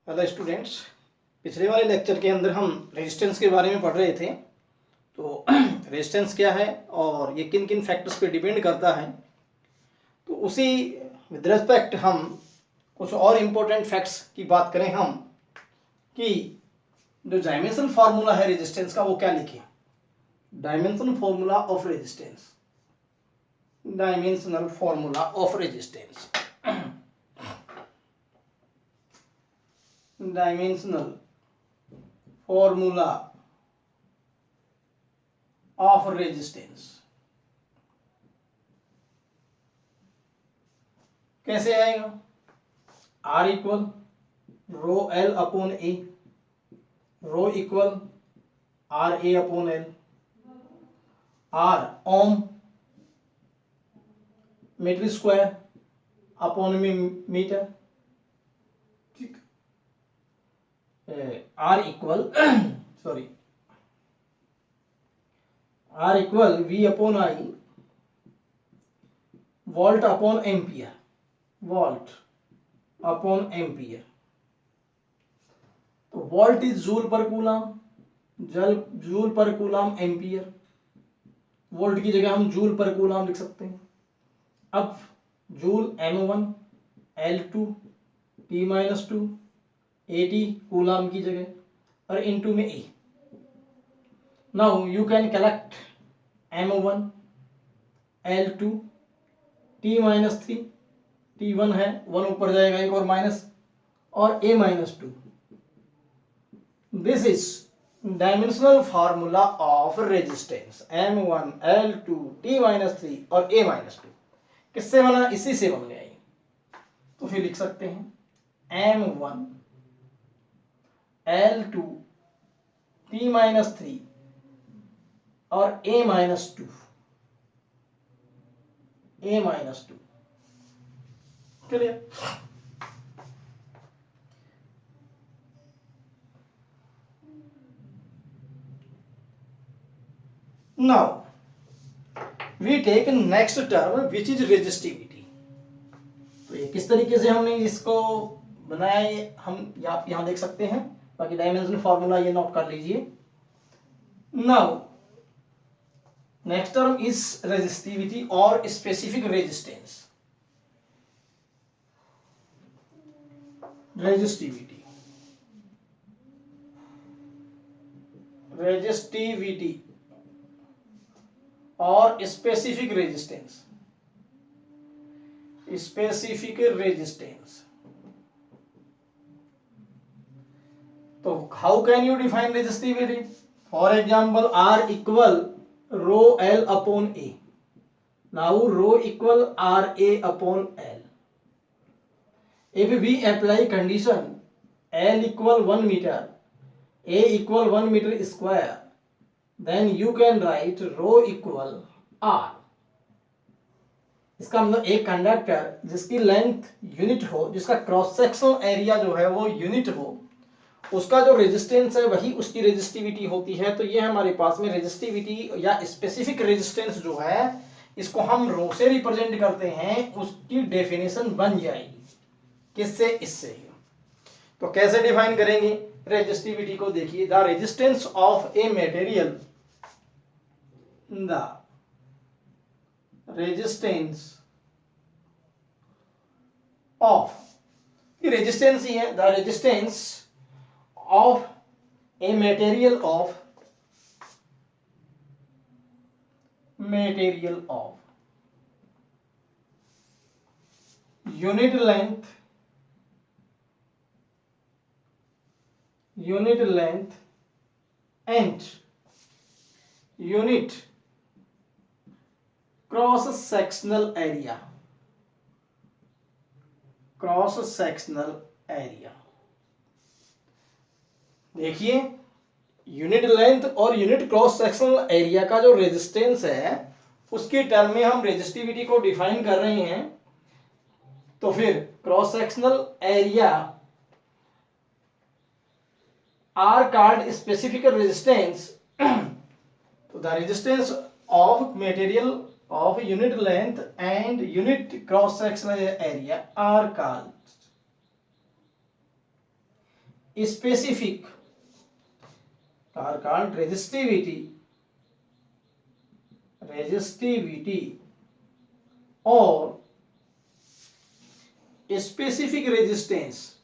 Hello students, पिछले वाले lecture के अंदर हम रेजिस्टेंस के बारे में पढ़ रहे थे। तो रेजिस्टेंस क्या है और ये किन किन फैक्टर्स पे डिपेंड करता है, तो उसी विद रिस्पेक्ट हम कुछ और इम्पोर्टेंट फैक्ट्स की बात करें हम कि जो डायमेंशन फार्मूला है रेजिस्टेंस का वो क्या लिखें। Dimension formula of resistance, dimensional formula of resistance, dimensional formula of resistance कैसे आएगा। R equal rho L upon A, rho equal R A upon L, R ohm metre square upon metre, ठीक। R equal sorry R equal V upon I volt upon ampere, volt upon ampere. तो volt is joule per coulomb, joule per coulomb ampere, volt की जगह हम joule per coulomb लिख सकते हैं। अब joule m1 L2 T-2 80 coulomb की जगह और इनटू में A. Now you can collect m1 L2 T-3, T1 है, 1 ऊपर जाएगा एक और माइनस, और a-2। This is dimensional formula of resistance m1 L2 T-3 और a-2। किससे बना? इसी से बन गया ये। तो फिर लिख सकते हैं m1 L2 T-3 और a-2, a-2। Clear? Now we take next term which is resistivity। तो ये किस तरीके से हमने इसको बनाया है हम आप यहाँ देख सकते हैं। बाकी डायमेंशन फार्मूला ये नोट कर लीजिए। Now next term is resistivity और स्पेसिफिक रेजिस्टेंस। रेजिस्टिविटी, रेजिस्टिविटी और स्पेसिफिक रेजिस्टेंस, स्पेसिफिक रेजिस्टेंस। तो how can you define resistivity? For example R equal rho L upon A। Now rho equal RA upon L। If we apply condition L equal 1 meter, A equal 1 meter square, then you can write rho equal R। इसका मतलब एक conductor जिसकी length unit हो, जिसका cross sectional area जो है वो unit हो, उसका जो रेजिस्टेंस है वही उसकी रेजिस्टिविटी होती है। तो ये हमारे पास में रेजिस्टिविटी या स्पेसिफिक रेजिस्टेंस जो है इसको हम रो से रिप्रेजेंट करते हैं, उसकी डेफिनेशन बन जाएगी किससे? इससे। तो कैसे डिफाइन करेंगे रेजिस्टिविटी को? देखिए, the resistance of a material, the resistance of, resistance ही है, the resistance of a material of unit length and unit cross sectional area, देखिए यूनिट लेंथ और यूनिट क्रॉस सेक्शनल एरिया का जो रेजिस्टेंस है उसके टर्म में हम रेजिस्टिविटी को डिफाइन कर रहे हैं। तो फिर cross sectional area are called specific resistance. तो the resistance of material of unit length and unit cross sectional area are called specific are called resistivity or specific resistance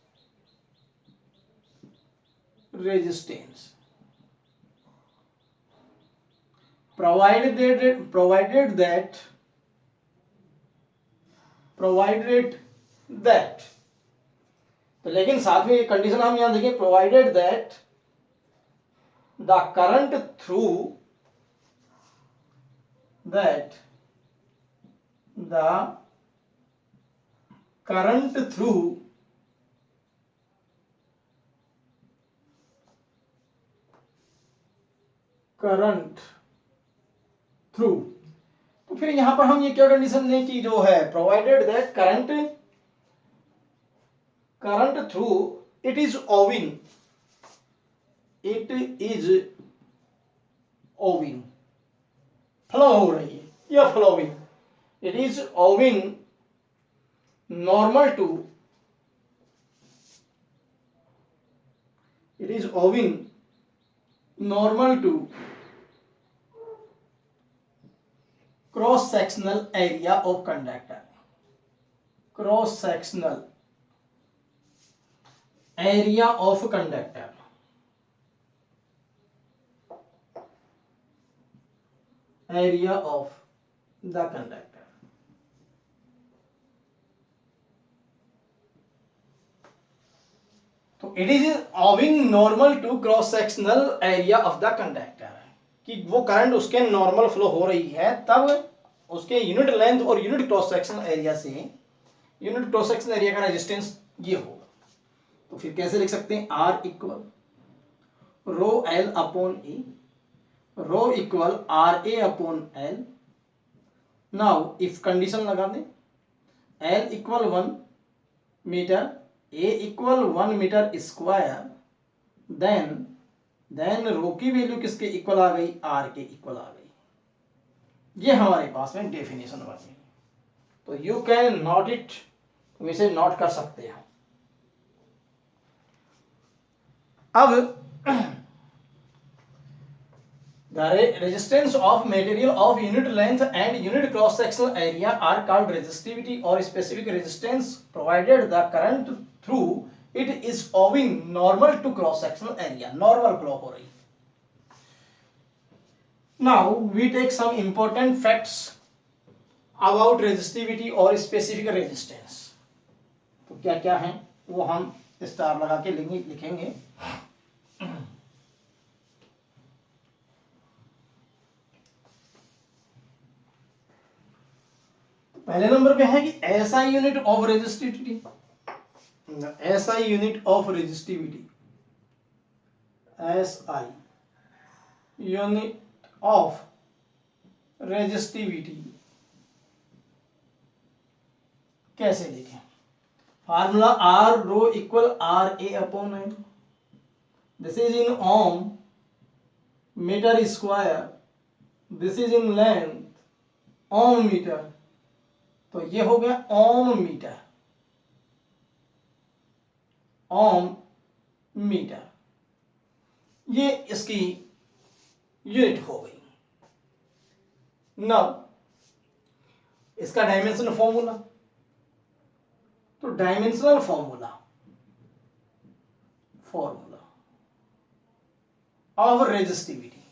provided that तो लेकिन साथ में एक कंडीशन हम यहां देखें, provided that the current through तो फिर यहां पर हम ये क्या कंडीशन दें कि जो है provided that current through it is owing flow हो रही है या flowing, it is owing normal to cross sectional area of conductor, cross sectional area of conductor, area of the conductor. तो it is owing normal to cross sectional area of the conductor, कि वो current उसके normal flow हो रही है तब उसके unit length और यूनिट क्रॉस सेक्शनल एरिया से यूनिट क्रॉस सेक्शनल एरिया का रेजिस्टेंस ये होगा। तो फिर कैसे लिख सकते हैं, R equal rho L upon E, rho equal RA upon L। Now if condition लगा दें, L equal 1 metre, A equal 1 metre square, then rho की वैल्यू किसके इक्वल आ गई, R के इक्वल आ गई। ये हमारे पास में डेफिनेशन बनी। तो यू कैन नोट इट, तुम इसे नोट कर सकते हो। अब the resistance of material of unit length and unit cross sectional area are called resistivity or specific resistance provided the current through it is owing normal to cross sectional area, normal flow हो रही। Now we take some important facts about resistivity or specific resistance। तो क्या क्या है वो हम star लगा के लिखेंगे। पहले नंबर पे है कि SI unit of resistivity, SI unit of resistivity, SI unit of resistivity कैसे लिखें, formula R rho equal RA upon L, this is in ohm metre square, this is in length ohm metre, तो ये हो गया ओम metre, ओम metre, ये इसकी unit हो गई। नाउ इसका डायमेंशनल फॉर्मूला, तो डायमेंशनल फॉर्मूला ऑफ रेजिस्टिविटी,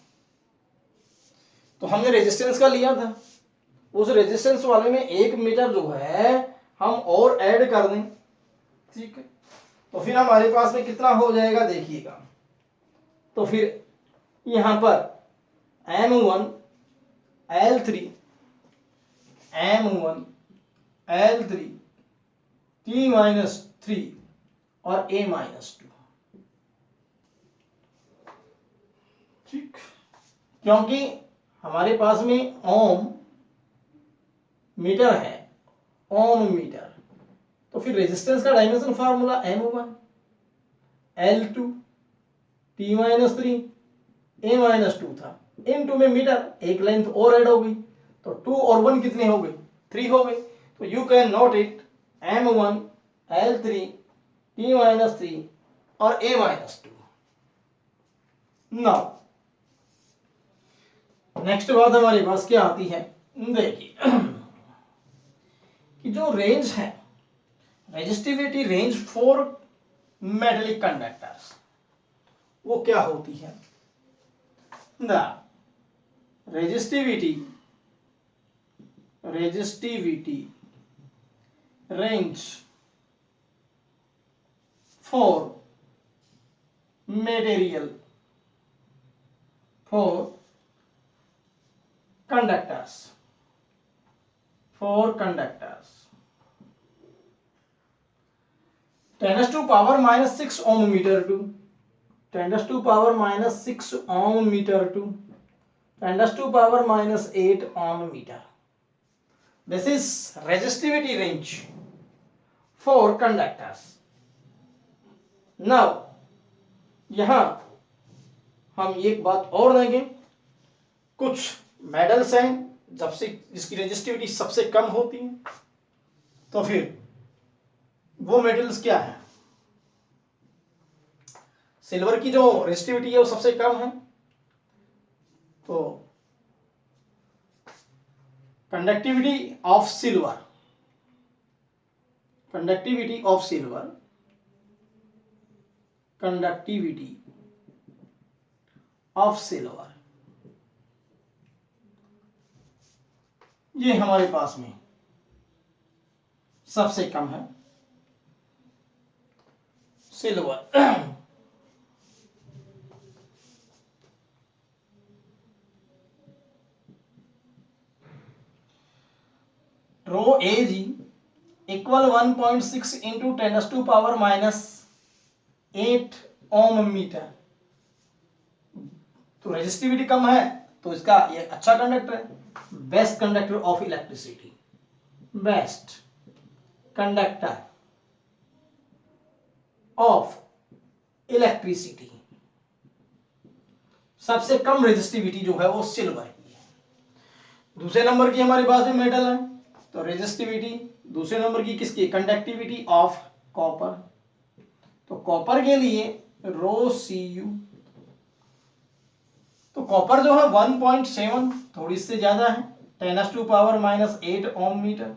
तो हमने रेजिस्टेंस का लिया था, उस रेजिस्टेंस वाले में 1 मीटर जो है हम और ऐड कर दें, ठीक है। तो फिर हमारे पास में कितना हो जाएगा देखिएगा, तो फिर यहां पर M1 L3 T-3 और A-2, ठीक, क्योंकि हमारे पास में ओम मीटर है, ओम मीटर, तो फिर रेजिस्टेंस का dimension formula M1 L2 T-3 A-2 था, इनटू में मीटर, एक लेंथ और ऐड हो गई, तो 2 और 1 कितने हो गए, 3 हो गए। तो you can note it M1 L3 T-3 और A-2। नाउ नेक्स्ट बात हमारे पास क्या आती है, देखिए कि जो रेंज है, resistivity range for metallic conductors, वो क्या होती है। The resistivity range for material for conductors 10 to power minus 6 ohm meter to 10 to power minus 6 ohm meter to 10 to power minus 8 ohm meter. This is resistivity range for conductors. Now यहां हम एक बात और देंगे, कुछ metals हैं जब से जिसकी रेजिस्टिविटी सबसे कम होती है, तो फिर वो मेटल्स क्या है, सिल्वर की जो रेजिस्टिविटी है वो सबसे कम है, तो कंडक्टिविटी ऑफ सिल्वर ये हमारे पास में सबसे कम है, silver. Rho A G equal 1.6 into 10 to power minus 8 ohm metre. तो रेजिस्टिविटी कम है तो इसका ये अच्छा कंडक्टर है, best conductor of electricity, best conductor of electricity. सबसे कम रेजिस्टिविटी जो है वो सिल्वर की है। दूसरे नंबर की हमारे पास में मेटल है, तो रेजिस्टिविटी दूसरे नंबर की किसकी, कंडक्टिविटी ऑफ कॉपर। तो कॉपर के लिए रो सी यू, तो कॉपर जो है 1.7 थोड़ी से ज्यादा है, 10 to power minus 8 ohm metre.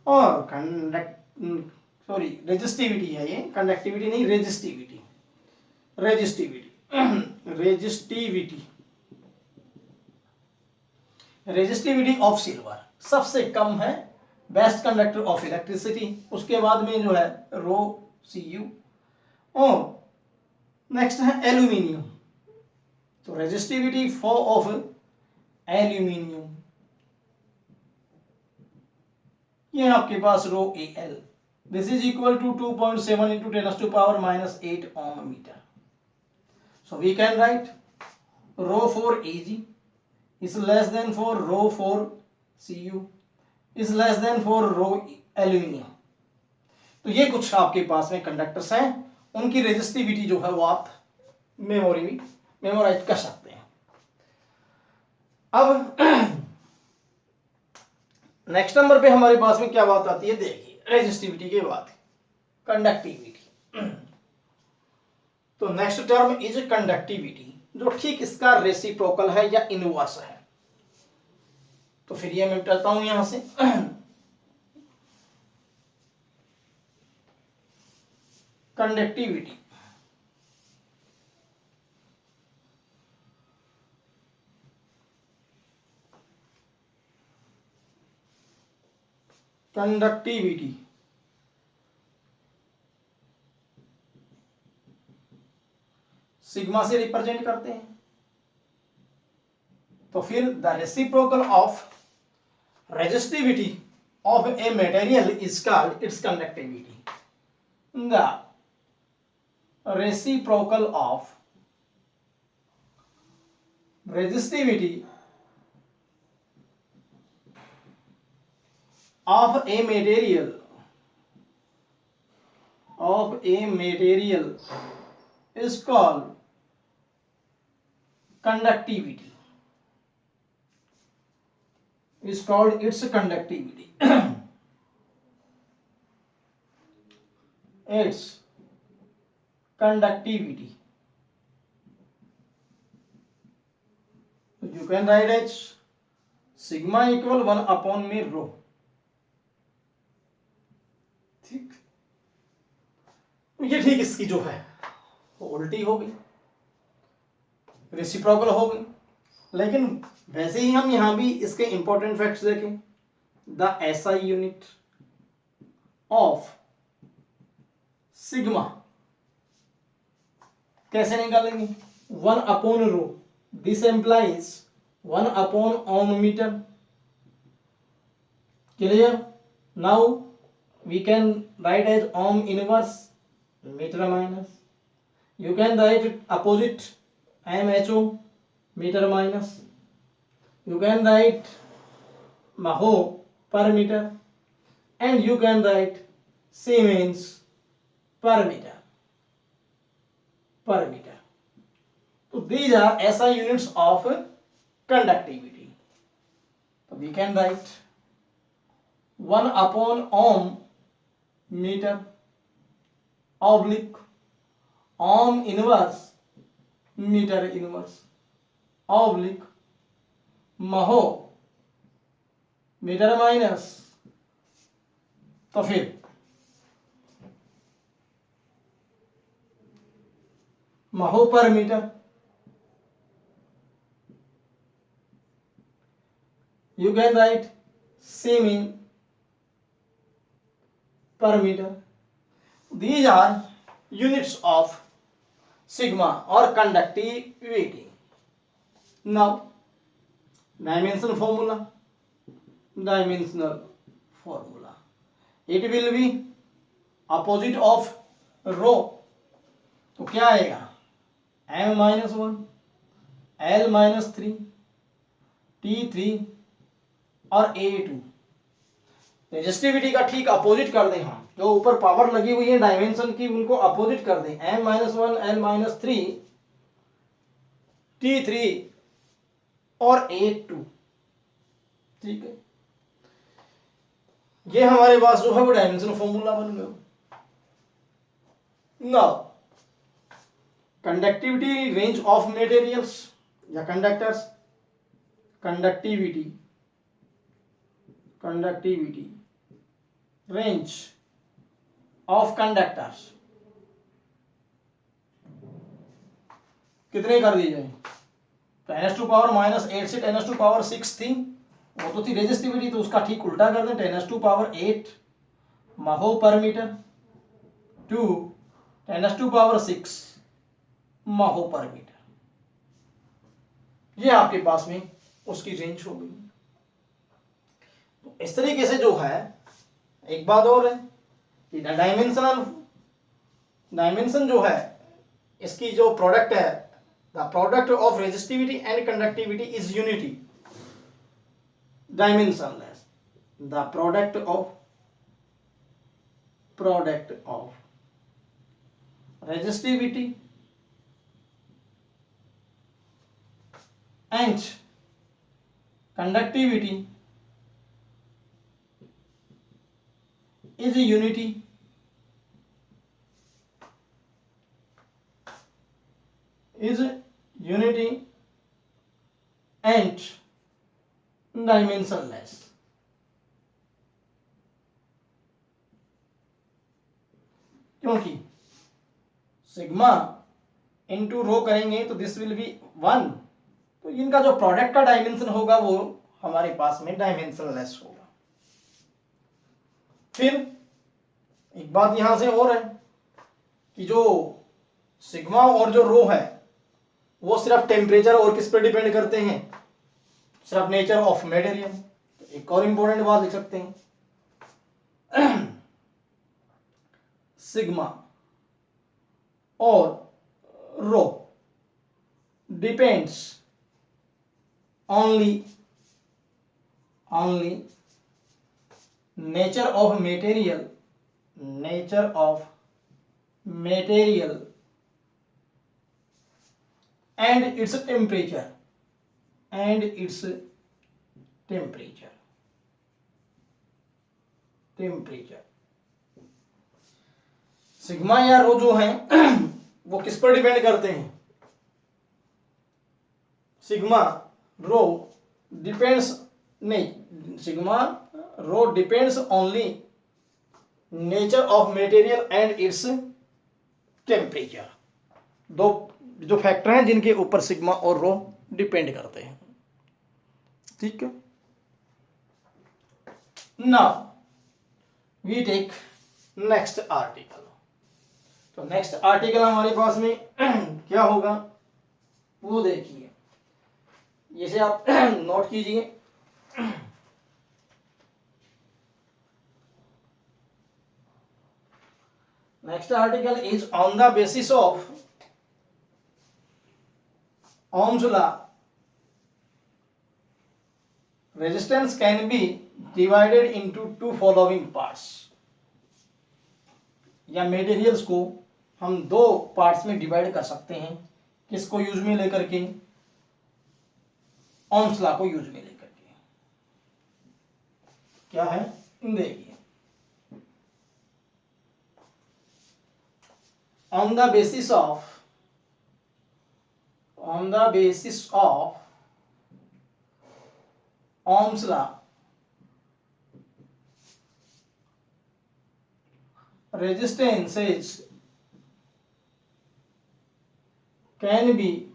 और रेजिस्टिविटी है ये, कंडक्टिविटी नहीं, रेजिस्टिविटी ऑफ सिल्वर सबसे कम है, बेस्ट कंडक्टर ऑफ इलेक्ट्रिसिटी। उसके बाद में जो है रो सी यू। और नेक्स्ट है एल्यूमिनियम, तो रेजिस्टिविटी ऑफ एल्यूमिनियम ये आपके पास rho A L, this is equal to 2.7 into 10 to power minus 8 ohm metre. So we can write rho for A G is less than for rho for Cu is less than for rho aluminium। तो ये कुछ आपके पास में conductors हैं, उनकी resistivity जो है वो आप मेमोराइज कर सकते हैं। अब नेक्स्ट नंबर पे हमारे पास में क्या बात आती है, देखिए रेजिस्टिविटी के बाद कंडक्टिविटी। तो नेक्स्ट टर्म इज कंडक्टिविटी, जो ठीक इसका रेसिप्रोकल है या इनवर्स है। तो फिर ये मैं बताता हूं यहां से कंडक्टिविटी सिग्मा से रिप्रेजेंट करते हैं। तो फिर the reciprocal of resistivity of a material is called its conductivity. The reciprocal of resistivity of a material is called conductivity, is called its conductivity its conductivity. You can write as sigma equal 1 upon में rho. ठीक, ये ठीक इसकी जो है वो उल्टी हो गई, रेसिप्रोकल हो गई। लेकिन वैसे ही हम यहां भी इसके इंपॉर्टेंट फैक्ट्स देखें। The SI unit of sigma कैसे निकालेंगे? 1 upon rho, this implies 1 upon ohm metre. Clear? Now we can write as ohm inverse metre minus, you can write it opposite mho meter minus, you can write mho per meter, and you can write Siemens per meter. So these are SI units of conductivity. So we can write 1 upon ohm meter oblique ohm inverse meter inverse oblique mho metre minus. तो फिर महो पर metre, you can write Siemens per meter. These are units of sigma or conductivity. Now dimensional formula, it will be opposite of rho. तो क्या आएगा? m minus 1 l minus 3 t3 और a2। Resistivity का ठीक opposite कर दें हम, जो ऊपर पावर लगी हुई है डायमेंशन की उनको अपोजिट कर दें, m minus 1 l minus 3 t3 और a2। ठीक है, ये हमारे पास जो है वो डायमेंशन फॉर्मूला बन गया। Now conductivity range of materials या conductors, conductivity range of conductors कितने कर दी जाए? 10 टू पावर -8 से 10 टू पावर 6 थी, वो तो थी रेजिस्टिविटी, तो उसका ठीक उल्टा कर दें, 10 टू पावर 8 महो पर मीटर टू 10 टू पावर 6 महो पर मीटर। ये आपके पास में उसकी रेंज हो गई। तो इस तरीके से जो है, एक बात और है कि डायमेंशन जो है इसकी जो प्रोडक्ट है, the product of resistivity and conductivity is unity dimensionless. The product of resistivity and conductivity is unity and dimensionless. क्योंकि सिग्मा इंटू रो करेंगे तो दिस विल बी 1, तो इनका जो प्रोडक्ट का डायमेंशन होगा वो हमारे पास में डायमेंशनलेस होगा। फिर एक बात यहां से और है कि जो सिग्मा और जो रो है वो सिर्फ टेम्परेचर और किस पे डिपेंड करते हैं? सिर्फ नेचर ऑफ मटेरियल। एक और इंपॉर्टेंट बात लिख सकते हैं, सिग्मा और rho depends only nature of material and its temperature sigma या रो जो है वो किस पर डिपेंड करते हैं? सिग्मा रो डिपेंड्स, नहीं, sigma rho depends only nature of material and its temperature. दो जो फैक्टर हैं जिनके ऊपर सिग्मा और रो डिपेंड करते हैं। ठीक है, now we take next article. तो नेक्स्ट आर्टिकल हमारे पास में क्या होगा वो देखिए, जैसे आप नोट कीजिए। Next article is on the basis of Ohm's law, resistance can be divided into two following parts। या मेटेरियल्स को हम दो पार्ट्स में डिवाइड कर सकते हैं, किसको यूज में लेकर के? Ohm's law को यूज में लेकर के। क्या है देखिए, on the basis of Ohm's law, resistances can be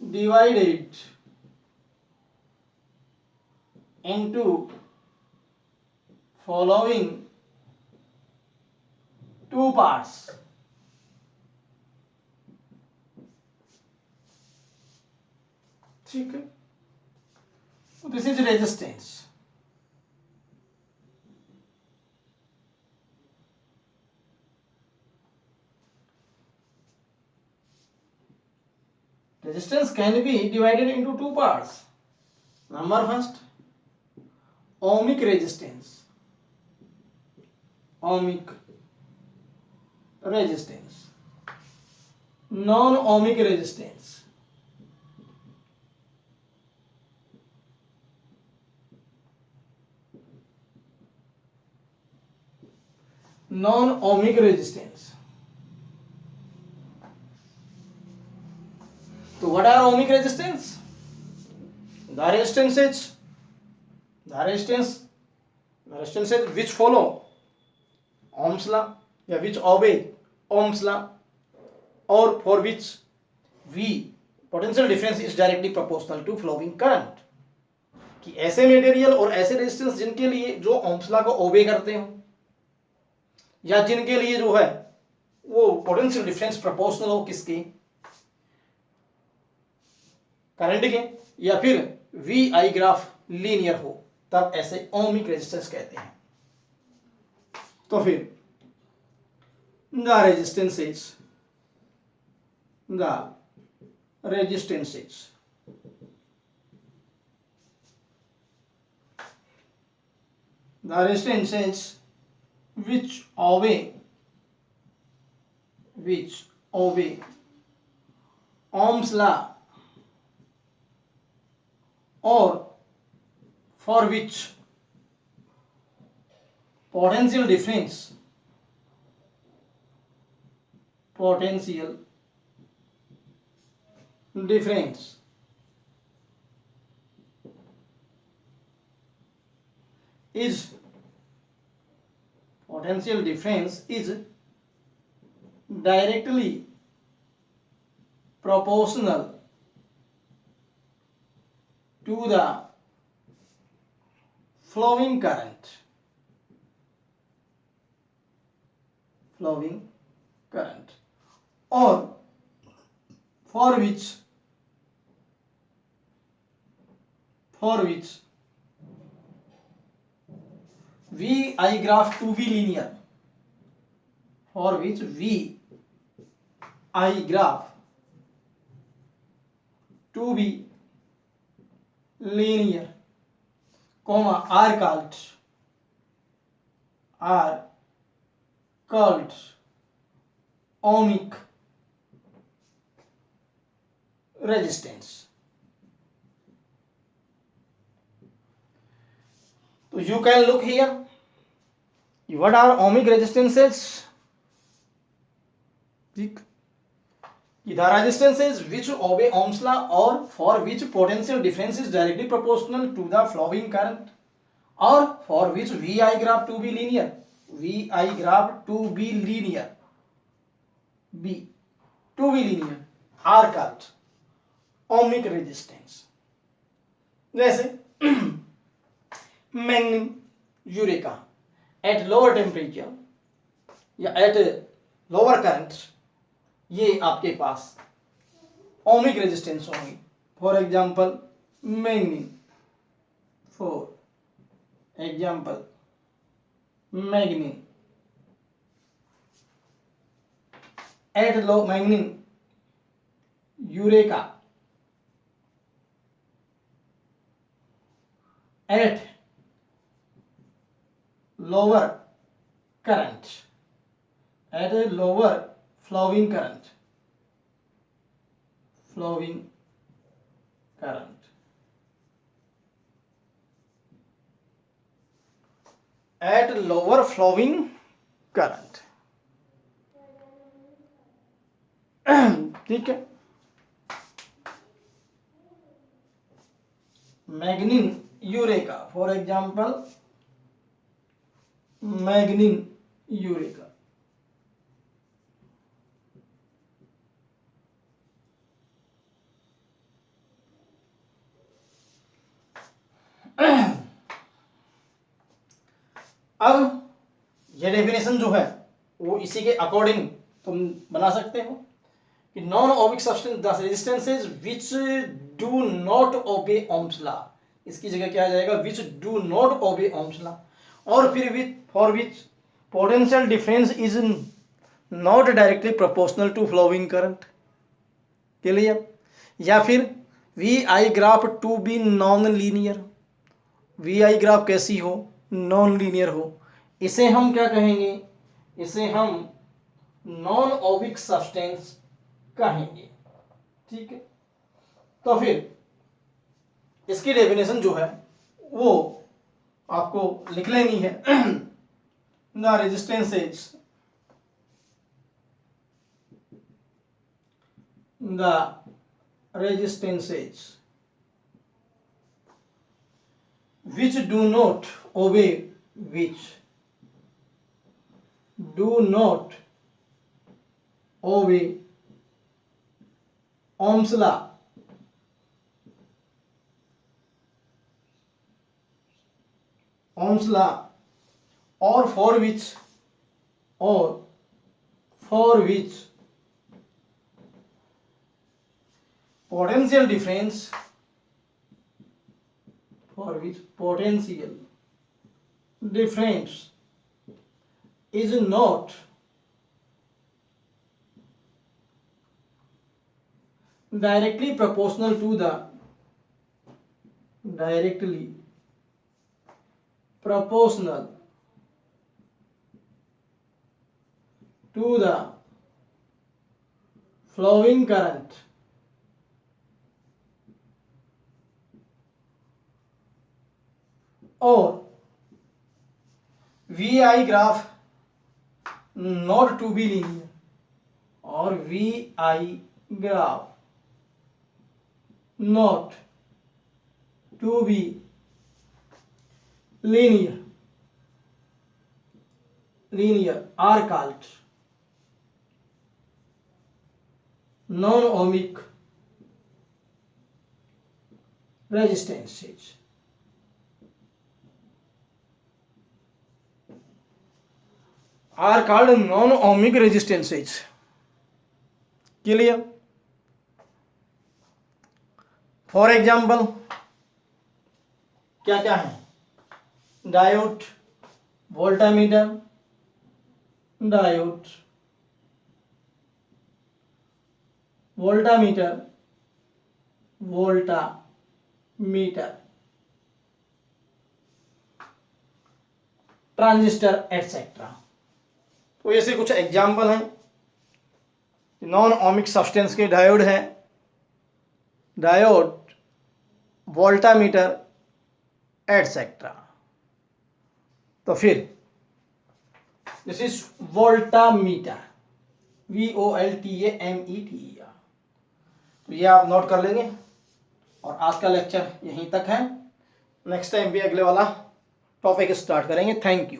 divided into following two parts। ठीक है, this is resistance. Resistance can be divided into two parts. Number first, ohmic resistance, non-ohmic resistance, So what are ohmic resistance? The resistances which follow Ohm's law, या which obey Ohm's law, or for which V potential difference is directly proportional to flowing current। कि ऐसे material और ऐसे resistance जिनके लिए जो Ohm's law को ओबे करते हो, या जिनके लिए जो है वो पोटेंशियल डिफरेंस प्रोपोर्शनल हो किसके? करंट के, या फिर वी आई ग्राफ लीनियर हो, तब ऐसे ओमिक रेजिस्टेंस कहते हैं। तो फिर the resistances which obey Ohm's law, or for which potential difference is directly proportional to the flowing current, or for which V I graph to be linear, comma are called ohmic resistance। So you can look here, what are ohmic resistances? ठीक, the resistances which obey Ohm's law or for which potential difference is directly proportional to the flowing current or for which VI graph to be linear, VI graph to be linear, B to be linear are called ohmic resistance. जैसे मैग्नीन eureka at lower temperature या at lower current, ये आपके पास ohmic resistance होंगी. For example मैग्नीन, for example मैग्नीन at low मैग्नीन eureka at lower current, at a lower flowing current, at lower flowing current. ठीक है. Manganin eureka, for example manganin eureka, अब ये definition जो है वो इसी के अकॉर्डिंग तुम बना सकते हो कि non ohmic substance the resistances which do not obey Ohm's law, इसकी जगह क्या आ जाएगा, which do not obey Ohm's law, और फिर with for which potential difference is not directly proportional to flowing current के लिए, या फिर V I graph to be non linear, V I graph कैसी हो, नॉन लीनियर हो, इसे हम क्या कहेंगे, इसे हम नॉन ओमिक सब्सटेंस कहेंगे. ठीक है, तो फिर इसकी डेफिनेशन जो है वो आपको लिख लेनी है. The resistances, the resistances which do not obey, which do not obey Ohm's law, Ohm's law, or for which potential difference, for which potential difference is not directly proportional to the flowing current, or VI graph not to be linear, or VI graph not to be linear are called non-ohmic resistances. Are called non-ohmic resistances. Clear? For example, क्या क्या है, diode, voltameter, diode, voltameter, transistor etcetera. तो ऐसे कुछ example हैं. Non ohmic substance के diode है, diode, voltameter etcetera. तो फिर दिस इज वोल्टामीटर, VOLTAMETER। तो ये आप नोट कर लेंगे और आज का लेक्चर यहीं तक है। नेक्स्ट टाइम भी अगले वाला टॉपिक स्टार्ट करेंगे। Thank you.